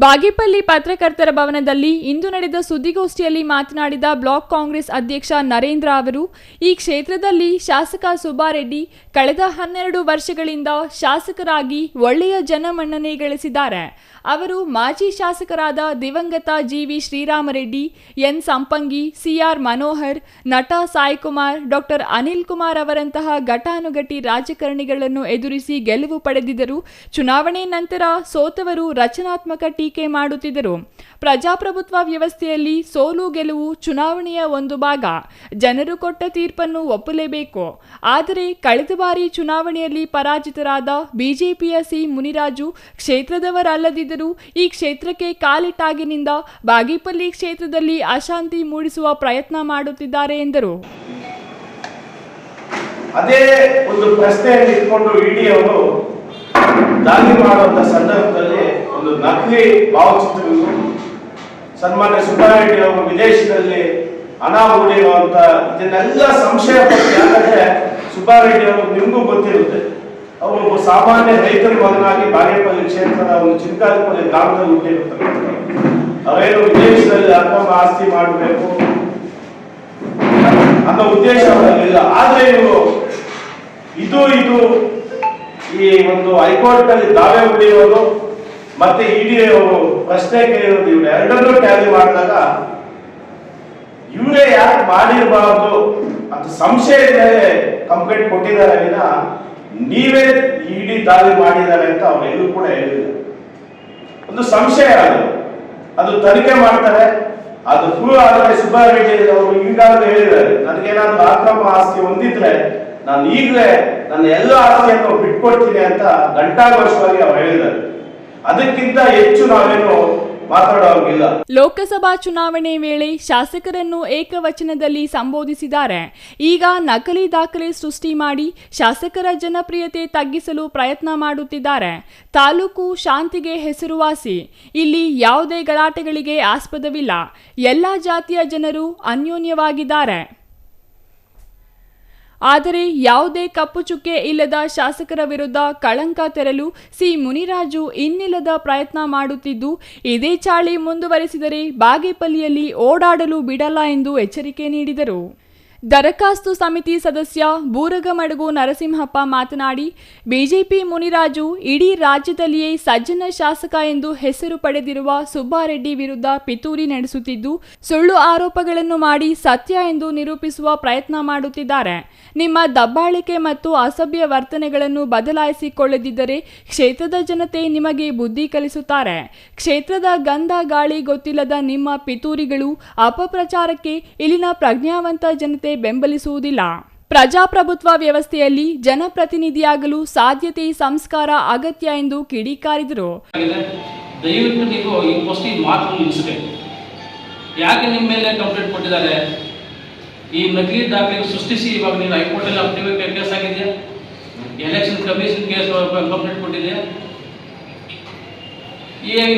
ಬಾಗೇಪಲ್ಲಿ ಪತ್ರಕರ್ತರ ಭವನದಲ್ಲಿ ಇಂದು ನಡೆದ ಸುದ್ದಿಗೋಷ್ಠಿಯಲ್ಲಿ ಮಾತನಾಡಿದ ಬ್ಲಾಕ್ ಕಾಂಗ್ರೆಸ್ ಅಧ್ಯಕ್ಷ ನರೇಂದ್ರ ಅವರು ಈ ಕ್ಷೇತ್ರದಲ್ಲಿ ಶಾಸಕ ಸುಬ್ಬಾರೆಡ್ಡಿ ಕಳೆದ 12 ವರ್ಷಗಳಿಂದ ಶಾಸಕರಾಗಿ ಒಳ್ಳೆಯ ಜನಮನ್ನಣೆ ಗಳಿಸಿದ್ದಾರೆ. ಅವರು ಮಾಜಿ ಶಾಸಕರಾದ ದಿವಂಗತ G V Sriramareddy, N Sampangi, C R Manohar, ನಟ ಸಾಯಿಕುಮಾರ್, ಡಾಕ್ಟರ್ ಅನಿಲ್ ಕುಮಾರ್ ಅವರಂತಹ ಘಟಾನುಘಟಿ ರಾಜಕಾರಣಿಗಳನ್ನು ಎದುರಿಸಿ ಗೆಲುವು ಪಡೆದಿದ್ದರು. ಚುನಾವಣೆ ನಂತರ ಸೋತವರು ರಚನಾತ್ಮಕ ಟೀಕೆ ಮಾಡುತ್ತಿದ್ದರು. ಪ್ರಜಾಪ್ರಭುತ್ವ ವ್ಯವಸ್ಥೆಯಲ್ಲಿ ಸೋಲು ಗೆಲುವು ಚುನಾವಣೆಯ ಒಂದು ಭಾಗ. ಜನರು ಕೊಟ್ಟ ತೀರ್ಪನ್ನು ಒಪ್ಪಲೇಬೇಕು. ಆದರೆ ಕಳೆದ ಬಾರಿ ಚುನಾವಣೆಯಲ್ಲಿ ಪರಾಜಿತರಾದ ಬಿಜೆಪಿಯ ಸಿ ಮುನಿರಾಜು ಕ್ಷೇತ್ರದವರಲ್ಲದಿದ್ದರೂ ಈ ಕ್ಷೇತ್ರಕ್ಕೆ ಕಾಲಿಟ್ಟಾಗಿನಿಂದ ಬಾಗೇಪಲ್ಲಿ ಕ್ಷೇತ್ರದಲ್ಲಿ ಅಶಾಂತಿ ಮೂಡಿಸುವ ಪ್ರಯತ್ನ ಮಾಡುತ್ತಿದ್ದಾರೆ ಎಂದರು. ಅದೇ ಒಂದು ಪ್ರಶ್ನೆಯನ್ನು ಇಟ್ಕೊಂಡು ಇಡಿ ಅವರು ದಾಳಿ ಮಾಡುವಂತ ಸಂದರ್ಭದಲ್ಲಿ ಒಂದು ನಕಲಿ ಭಾವಚಿತ್ರಗಳು ಸನ್ಮಾನ್ಯ ಸುಬ್ಬಾರೆಡ್ಡಿ ಅವರು ವಿದೇಶದಲ್ಲಿ ಹಣ ಹೂಡಿರುವಂತ ಇದನ್ನೆಲ್ಲ ಸಂಶಯ ಪಟ್ಟು, ಯಾಕಂದ್ರೆ ಸುಬ್ಬಾರೆಡ್ಡಿ ಅವರು ನಿಮಗೂ ಗೊತ್ತಿರುತ್ತೆ, ಅವರು ಒಬ್ಬ ಸಾಮಾನ್ಯ ರೈತರ ಮಗನಾಗಿ ಬಾಗೇಪಲ್ಲಿ ಕ್ಷೇತ್ರದ ಒಂದು ಚಿಂತಾಲಪಲ್ಲಿ ಗ್ರಾಮದಲ್ಲಿ ಹುಟ್ಟಿರುತ್ತಾರೆ. ಅವರೇನು ವಿದೇಶದಲ್ಲಿ ಅಕ್ರಮ ಆಸ್ತಿ ಮಾಡಬೇಕು ಅನ್ನೋ ಉದ್ದೇಶ ಅವರಲ್ಲಿಲ್ಲ. ಆದ್ರೆ ಇವರು ಇದು ಈ ಒಂದು ಹೈಕೋರ್ಟ್ ಅಲ್ಲಿ ದಾವೆ ಹೊಡೆಯುವುದು ಮತ್ತೆ ಇಡಿ ಅವರು ಪ್ರಶ್ನೆ ಕೇಳಿರೋದು, ಇವ್ರು ಎರಡನ್ನೂ ಟ್ಯಾಲಿ ಮಾಡಿದಾಗ ಇವರೇ ಯಾಕೆ ಮಾಡಿರಬಾರ್ದು ಅಂತ ಸಂಶಯದ ಮೇಲೆ ಕಂಪ್ಲೇಂಟ್ ಕೊಟ್ಟಿದ್ದಾರೆ ವಿನ ನೀವೇ ಇಡಿ ದಾಳಿ ಮಾಡಿದ್ದಾರೆ ಅಂತ ಅವರೆಲ್ಲೂ ಕೂಡ ಹೇಳಿಲ್ಲ. ಒಂದು ಸಂಶಯ ಅದು ತನಿಖೆ ಮಾಡ್ತಾರೆ. ಅದು ಪ್ರೂವ್ ಆದರೆ ಸುಬ್ಬಾರೆಡ್ಡಿ ಅವರು ಈಗಾಗಲೇ ಹೇಳಿದ್ದಾರೆ, ನನಗೇನಾದ್ರೂ ಅಕ್ರಮ ಆಸ್ತಿ ಹೊಂದಿದ್ರೆ ನಾನು ಈಗಲೇ ನನ್ನ ಎಲ್ಲ ಆಸ್ತಿಯನ್ನು ಬಿಟ್ಕೊಡ್ತೀನಿ ಅಂತ ಘಂಟಾಘೋಷವಾಗಿ ಅವರು ಹೇಳಿದ್ದಾರೆ. ಅದಕ್ಕಿಂತ ಹೆಚ್ಚು ನಾವೇನು ಮಾತಾಡೋಗಿಲ್ಲ. ಲೋಕಸಭಾ ಚುನಾವಣೆ ವೇಳೆ ಶಾಸಕರನ್ನು ಏಕವಚನದಲ್ಲಿ ಸಂಬೋಧಿಸಿದ್ದಾರೆ. ಈಗ ನಕಲಿ ದಾಖಲೆ ಸೃಷ್ಟಿ ಮಾಡಿ ಶಾಸಕರ ಜನಪ್ರಿಯತೆ ತಗ್ಗಿಸಲು ಪ್ರಯತ್ನ ಮಾಡುತ್ತಿದ್ದಾರೆ. ತಾಲೂಕು ಶಾಂತಿಗೆ ಹೆಸರುವಾಸಿ. ಇಲ್ಲಿ ಯಾವುದೇ ಗಲಾಟೆಗಳಿಗೆ ಆಸ್ಪದವಿಲ್ಲ. ಎಲ್ಲ ಜಾತಿಯ ಜನರು ಅನ್ಯೋನ್ಯವಾಗಿದ್ದಾರೆ. ಆದರೆ ಯಾವುದೇ ಕಪ್ಪು ಚುಕ್ಕೆ ಇಲ್ಲದ ಶಾಸಕರ ವಿರುದ್ಧ ಕಳಂಕ ತೆರಲು ಸಿ ಮುನಿರಾಜು ಇನ್ನಿಲ್ಲದ ಪ್ರಯತ್ನ ಮಾಡುತ್ತಿದ್ದು, ಇದೇ ಚಾಳಿ ಮುಂದುವರೆಸಿದರೆ ಬಾಗೇಪಲ್ಲಿಯಲ್ಲಿ ಓಡಾಡಲು ಬಿಡಲ್ಲ ಎಂದು ಎಚ್ಚರಿಕೆ ನೀಡಿದರು. ದರಖಾಸ್ತು ಸಮಿತಿ ಸದಸ್ಯ ಬೂರಗಮಡಗು ನರಸಿಂಹಪ್ಪ ಮಾತನಾಡಿ, ಬಿಜೆಪಿ ಮುನಿರಾಜು ಇಡೀ ರಾಜ್ಯದಲ್ಲಿಯೇ ಸಜ್ಜನ ಶಾಸಕ ಎಂದು ಹೆಸರು ಪಡೆದಿರುವ ಸುಬ್ಬಾರೆಡ್ಡಿ ವಿರುದ್ಧ ಪಿತೂರಿ ನಡೆಸುತ್ತಿದ್ದು, ಸುಳ್ಳು ಆರೋಪಗಳನ್ನು ಮಾಡಿ ಸತ್ಯ ಎಂದು ನಿರೂಪಿಸುವ ಪ್ರಯತ್ನ ಮಾಡುತ್ತಿದ್ದಾರೆ. ನಿಮ್ಮ ದಬ್ಬಾಳಿಕೆ ಮತ್ತು ಅಸಭ್ಯ ವರ್ತನೆಗಳನ್ನು ಬದಲಾಯಿಸಿಕೊಳ್ಳದಿದ್ದರೆ ಕ್ಷೇತ್ರದ ಜನತೆ ನಿಮಗೆ ಬುದ್ಧಿ ಕಲಿಸುತ್ತಾರೆ. ಕ್ಷೇತ್ರದ ಗಂಧ ಗಾಳಿ ಗೊತ್ತಿಲ್ಲದ ನಿಮ್ಮ ಪಿತೂರಿಗಳು ಅಪಪ್ರಚಾರಕ್ಕೆ ಇಲ್ಲಿನ ಪ್ರಜ್ಞಾವಂತ ಜನತೆ ಬೆಂಬಲಿಸುವುದಿಲ್ಲ. ಪ್ರಜಾಪ್ರಭುತ್ವ ವ್ಯವಸ್ಥೆಯಲ್ಲಿ ಜನಪ್ರತಿನಿಧಿಯಾಗಲು ಸಾಧ್ಯತೆ, ಸಂಸ್ಕಾರ ಅಗತ್ಯ ಎಂದು ಕಿಡಿಕಾರಿದರು. ದಯವಿಟ್ಟು ನೀವು ಈ ಪೋಸ್ಟ್ ಮಾತು ನಿಲ್ಲಿಸಬೇಕು. ಯಾಕೆ ನಿಮ್ಮ ಮೇಲೆ ಕಂಪ್ಲೇಂಟ್ ಕೊಟ್ಟಿದ್ದಾರೆ? ಈ ನಕಲಿ ದಾಖಲೆ ಸೃಷ್ಟಿಸಿ ಇವಾಗ ನೀನು ಹೈಕೋರ್ಟ್ ಅಲ್ಲಿ ಅಫಿಡವಿಟ್ ಕೇಸ್ ಆಗಿದೆಯಾ? ಎಲೆಕ್ಷನ್ ಕಮಿಷನ್ ಕೇಸ್ ಕಂಪ್ಲೇಂಟ್ ಕೊಟ್ಟಿದೆಯಾ?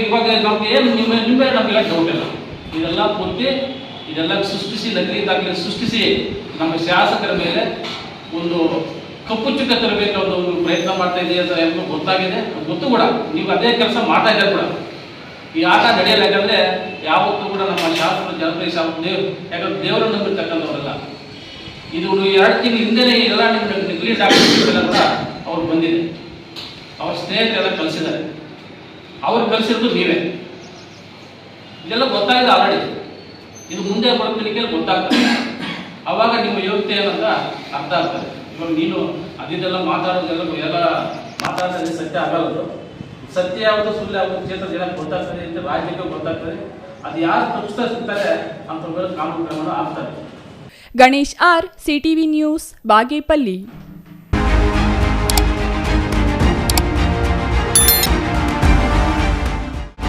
ಇವಾಗ ನಮ್ಗೆ ಏನು ನಿಮ್ಮ ನಮಗೆಲ್ಲ ಡೌಟ್ ಇಲ್ಲ. ಇದೆಲ್ಲ ಪೂರ್ತಿ ಇದೆಲ್ಲ ಸೃಷ್ಟಿಸಿ ನಕಲಿ ದಾಖಲೆ ಸೃಷ್ಟಿಸಿ ನಮ್ಮ ಶಾಸಕರ ಮೇಲೆ ಒಂದು ಕಪ್ಪು ಚುಕ್ಕ ತರಬೇಕು ಅನ್ನೋ ಒಂದು ಪ್ರಯತ್ನ ಮಾಡ್ತಾ ಇದೆಯಾ ಅಂತ ಎಲ್ಲರೂ ಗೊತ್ತಾಗಿದೆ, ಗೊತ್ತು ಕೂಡ. ನೀವು ಅದೇ ಕೆಲಸ ಮಾಡ್ತಾ ಇದ್ದಾರೆ ಕೂಡ. ಈ ಆಟ ನಡೆಯಲ್ಲ. ಯಾಕಂದ್ರೆ ಯಾವತ್ತೂ ಕೂಡ ನಮ್ಮ ಶಾಸಕರು ಜನಪ್ರಿಯ ಯಾಕಂದ್ರೆ ದೇವರನ್ನು ನಂಬಿರ್ತಕ್ಕಂಥವರಲ್ಲ. ಇದು 2 ತಿಂಗಳ ಹಿಂದೆನೇ ಎಲ್ಲ ನಿಮ್ಮ ನಕಲಿ ದಾಖಲೆ ಕೂಡ ಅವ್ರು ಬಂದಿದೆ. ಅವ್ರ ಸ್ನೇಹಿತರೆಲ್ಲ ಕಲಿಸಿದ್ದಾರೆ. ಅವ್ರು ಕಲಿಸಿರೋದು ನೀವೇ. ಇದೆಲ್ಲ ಗೊತ್ತಾಗಿದೆ ಆಲ್ರೆಡಿ. ಇದು ಮುಂದೆ ಬರೋ ತನಿಖೆಯಲ್ಲಿ ಗೊತ್ತಾಗ್ತದೆ. ಅವಾಗ ನಿಮ್ಮ ಯೋಗ್ಯತೆ ಏನಂತ ಅರ್ಥ ಆಗ್ತದೆ. ಇವಾಗ ನೀನು ಅದೆಲ್ಲ ಮಾತಾಡೋದೆಲ್ಲ ಎಲ್ಲ ಮಾತಾಡೋದೇ ಸತ್ಯ ಆಗಲ್ಲದು. ಸತ್ಯ ಯಾವುದು ಸುಳ್ಳು ಯಾವುದು ಕ್ಷೇತ್ರ ಜನಕ್ಕೆ ಗೊತ್ತಾಗ್ತದೆ, ಇಂಥ ರಾಜ್ಯಕ್ಕೆ ಗೊತ್ತಾಗ್ತದೆ. ಅದು ಯಾರು ತಪ್ಪಿಸ್ತಾರೆ ಅಂತ ಕಾನೂನು ಕ್ರಮ ಆಗ್ತದೆ. Ganesh R, CTV news, Bagepalli.